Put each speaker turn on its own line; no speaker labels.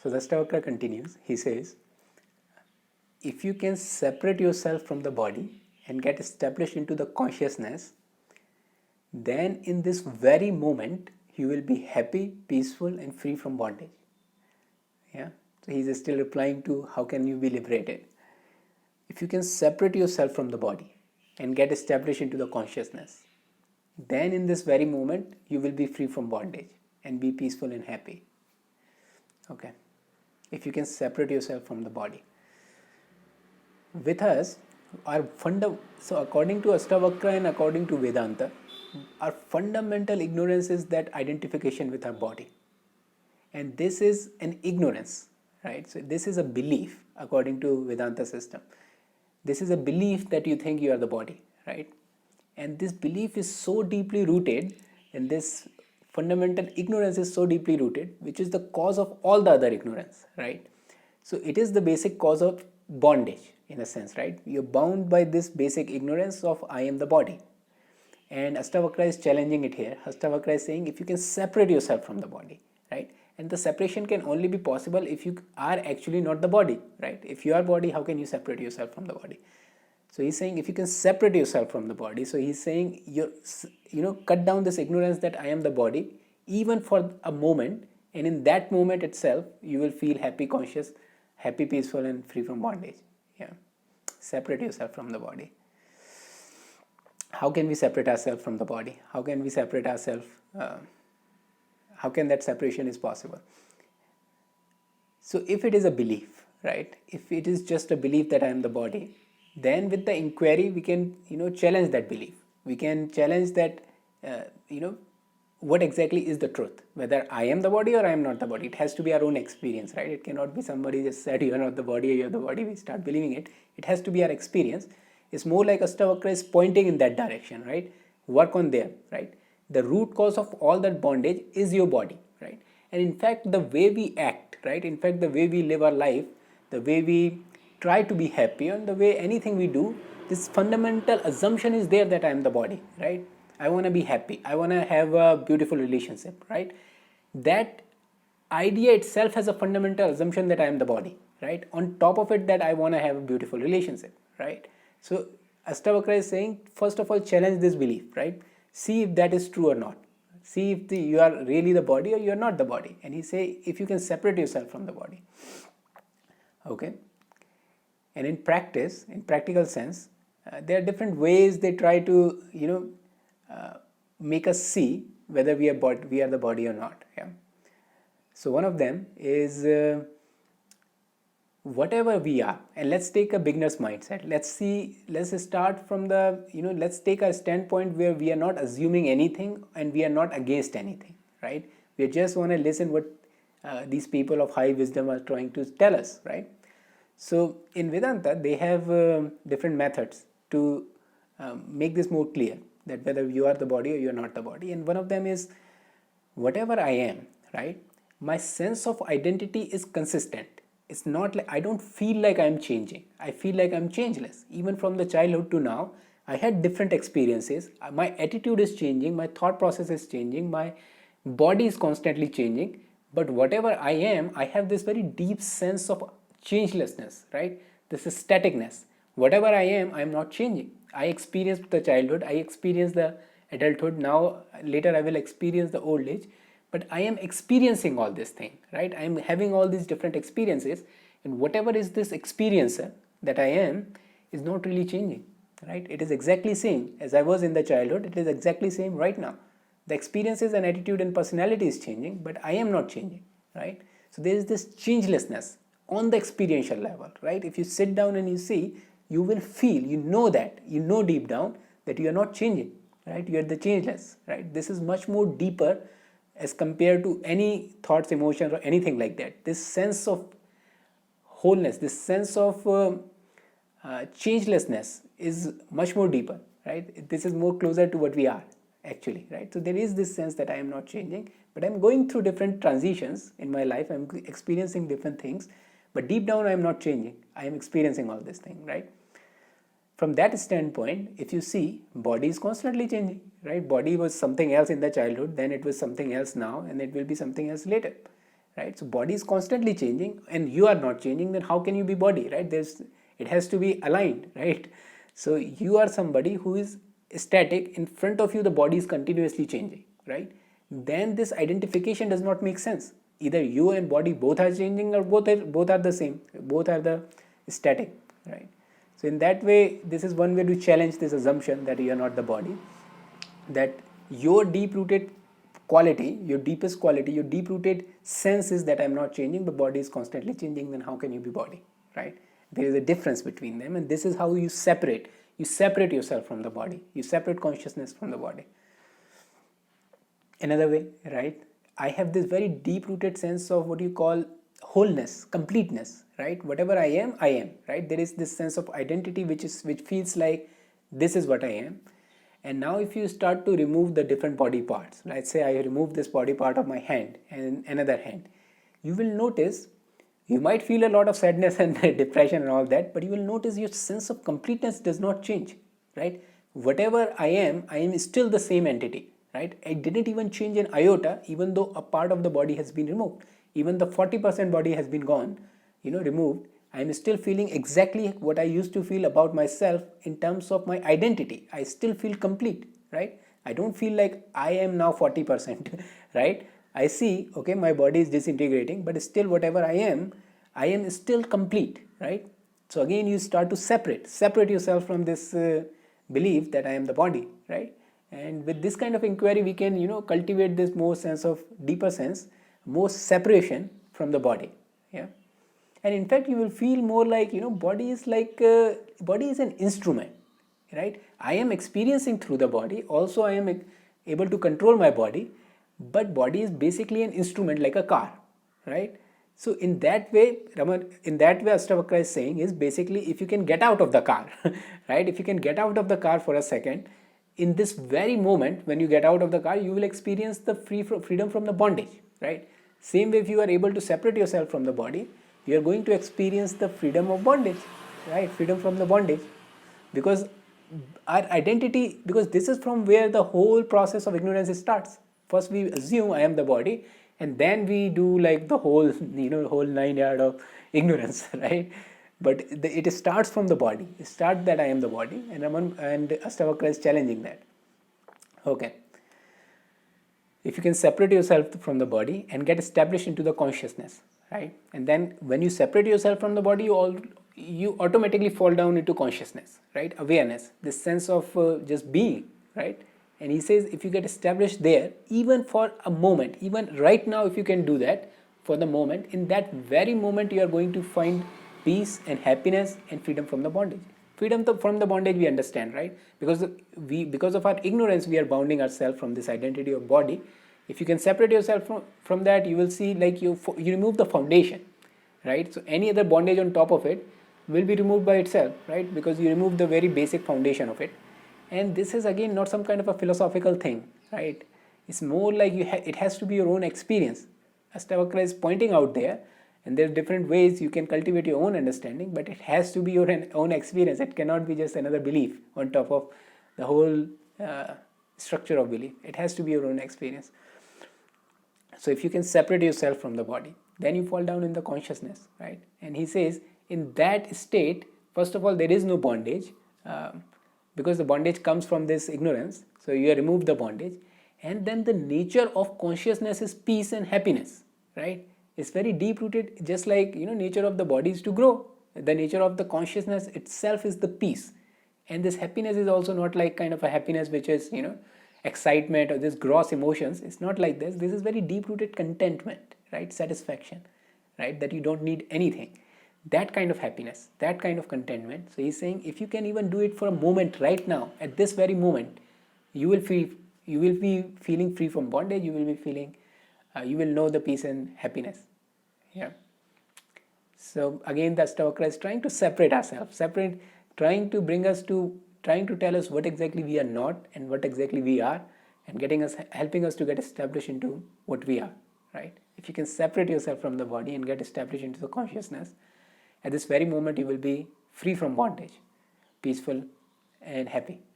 So Ashtavakra continues. He says, if you can separate yourself from the body and get established into the consciousness, then in this very moment you will be happy, peaceful, and free from bondage. Yeah. So he's still replying to how can you be liberated. If you can separate yourself from the body and get established into the consciousness, then in this very moment you will be free from bondage and be peaceful and happy. Okay. If you can separate yourself from the body. With us, so according to Ashtavakra and according to Vedanta, our fundamental ignorance is that identification with our body. And this is an ignorance, right? So this is a belief according to Vedanta system. This is a belief that you think you are the body, right? And this belief is so deeply rooted, and this fundamental ignorance is so deeply rooted, which is the cause of all the other ignorance, right? So it is the basic cause of bondage in a sense, right? You're bound by this basic ignorance of I am the body. And Ashtavakra is challenging it here. Ashtavakra is saying if you can separate yourself from the body, right? And the separation can only be possible if you are actually not the body, right? If you are body, how can you separate yourself from the body? So he's saying if you can separate yourself from the body, so he's saying cut down this ignorance that I am the body, even for a moment, and in that moment itself, you will feel happy, conscious, happy, peaceful, and free from bondage. Yeah, separate yourself from the body. How can we separate ourselves from the body? How can we separate ourselves? How can that separation is possible? So if it is a belief, right? If it is just a belief that I am the body, then with the inquiry we can challenge that belief. We can challenge that what exactly is the truth, whether I am the body or I am not the body. It has to be our own experience, right? It cannot be somebody just said you are not the body or you are the body, we start believing it. It has to be our experience. It's more like Ashtavakra is pointing in that direction, right? Work on there, right? The root cause of all that bondage is your body, right? And in fact the way we act, right, in fact the way we live our life, the way we try to be happy, and the way anything we do, this fundamental assumption is there that I am the body, right? I want to be happy, I want to have a beautiful relationship, right? That idea itself has a fundamental assumption that I am the body, right? On top of it, that I want to have a beautiful relationship, right? So Ashtavakra is saying, first of all, challenge this belief, right? See if that is true or not. See if you are really the body or you are not the body. And he say, if you can separate yourself from the body. Okay. And in practice, in practical sense, there are different ways they try to, make us see whether we are the body or not. Yeah. So one of them is whatever we are, and let's take a beginner's mindset. Let's start from the, let's take a standpoint where we are not assuming anything and we are not against anything, right? We just want to listen what these people of high wisdom are trying to tell us, right? So in Vedanta, they have different methods to make this more clear, that whether you are the body or you are not the body. And one of them is, whatever I am, right, my sense of identity is consistent. It's not like, I don't feel like I'm changing. I feel like I'm changeless. Even from the childhood to now, I had different experiences. My attitude is changing, my thought process is changing, my body is constantly changing. But whatever I am, I have this very deep sense of changelessness, right? This is staticness. Whatever I am not changing. I experienced the childhood, I experienced the adulthood, now later I will experience the old age, but I am experiencing all this thing, right? I am having all these different experiences, and whatever is this experiencer that I am is not really changing, right? It is exactly same as I was in the childhood, it is exactly same right now. The experiences and attitude and personality is changing, but I am not changing, right? So there is this changelessness on the experiential level, right? If you sit down and you see, you will feel, you know deep down that you are not changing, right? You are the changeless, right? This is much more deeper as compared to any thoughts, emotions, or anything like that. This sense of wholeness, this sense of changelessness is much more deeper, right? This is more closer to what we are actually, right? So there is this sense that I am not changing, but I'm going through different transitions in my life. I'm experiencing different things, but deep down I am not changing. I am experiencing all this thing, right? From that standpoint, if you see, body is constantly changing, right? Body was something else in the childhood, then it was something else now, and it will be something else later, right? So body is constantly changing and you are not changing, then how can you be body, right? It has to be aligned, right? So you are somebody who is static, in front of you the body is continuously changing, right? Then this identification does not make sense. Either you and body both are changing, or both are the same, both are the static, right? So in that way, this is one way to challenge this assumption that you are not the body, that your deep-rooted quality, your deepest quality, your deep-rooted sense is that I'm not changing, the body is constantly changing, then how can you be body, right? There is a difference between them, and this is how you separate yourself from the body, you separate consciousness from the body. Another way, right, I have this very deep-rooted sense of what you call wholeness, completeness, right? Whatever I am, right? There is this sense of identity which feels like this is what I am. And now if you start to remove the different body parts, let's say I remove this body part of my hand and another hand, you will notice, you might feel a lot of sadness and depression and all that, but you will notice your sense of completeness does not change, right? Whatever I am still the same entity, right? I didn't even change an iota, even though a part of the body has been removed. Even the 40% body has been gone, removed. I am still feeling exactly what I used to feel about myself in terms of my identity. I still feel complete, right? I don't feel like I am now 40%, right? I see, okay, my body is disintegrating, but still whatever I am still complete, right? So again, you start to separate yourself from this belief that I am the body, right? And with this kind of inquiry, we can, cultivate this more sense of deeper sense, more separation from the body, yeah. And in fact, you will feel more like, body is body is an instrument, right? I am experiencing through the body. Also, I am able to control my body, but body is basically an instrument like a car, right? So in that way, Raman, Ashtavakra is saying is basically if you can get out of the car, right? If you can get out of the car for a second, in this very moment when you get out of the car, you will experience the freedom from the bondage, right? Same way, if you are able to separate yourself from the body, you are going to experience the freedom of bondage, right? Freedom from the bondage, because our identity, because this is from where the whole process of ignorance starts. First we assume I am the body, and then we do like the whole whole 9 yard of ignorance, right? But it starts from the body. It starts that I am the body, and Ashtavakra is challenging that. Okay, if you can separate yourself from the body and get established into the consciousness, right? And then when you separate yourself from the body, you automatically fall down into consciousness, right? Awareness, this sense of just being, right? And he says if you get established there, even for a moment, even right now, if you can do that for the moment, in that very moment you are going to find peace and happiness and freedom from the bondage. Freedom from the bondage we understand, right? Because of our ignorance we are bounding ourselves from this identity of body. If you can separate yourself from that, you will see like you remove the foundation, right? So any other bondage on top of it will be removed by itself, right? Because you remove the very basic foundation of it. And this is again not some kind of a philosophical thing, right? It's more like it has to be your own experience. Ashtavakra is pointing out there, and there are different ways you can cultivate your own understanding, but it has to be your own experience. It cannot be just another belief on top of the whole structure of belief. It has to be your own experience. So if you can separate yourself from the body, then you fall down in the consciousness, right? And he says in that state, first of all, there is no bondage, because the bondage comes from this ignorance. So you remove the bondage, and then the nature of consciousness is peace and happiness, right? It's very deep rooted, just like nature of the body is to grow. The nature of the consciousness itself is the peace, and this happiness is also not like kind of a happiness which is excitement or this gross emotions. It's not like this. This is very deep rooted contentment, right? Satisfaction, right? That you don't need anything. That kind of happiness, that kind of contentment. So he's saying if you can even do it for a moment right now, at this very moment, you will be feeling free from bondage. You will be feeling, you will know the peace and happiness. Yeah. So again, the Ashtavakra is trying to separate ourselves, trying to tell us what exactly we are not and what exactly we are, and helping us to get established into what we are, right? If you can separate yourself from the body and get established into the consciousness, at this very moment you will be free from bondage, peaceful and happy.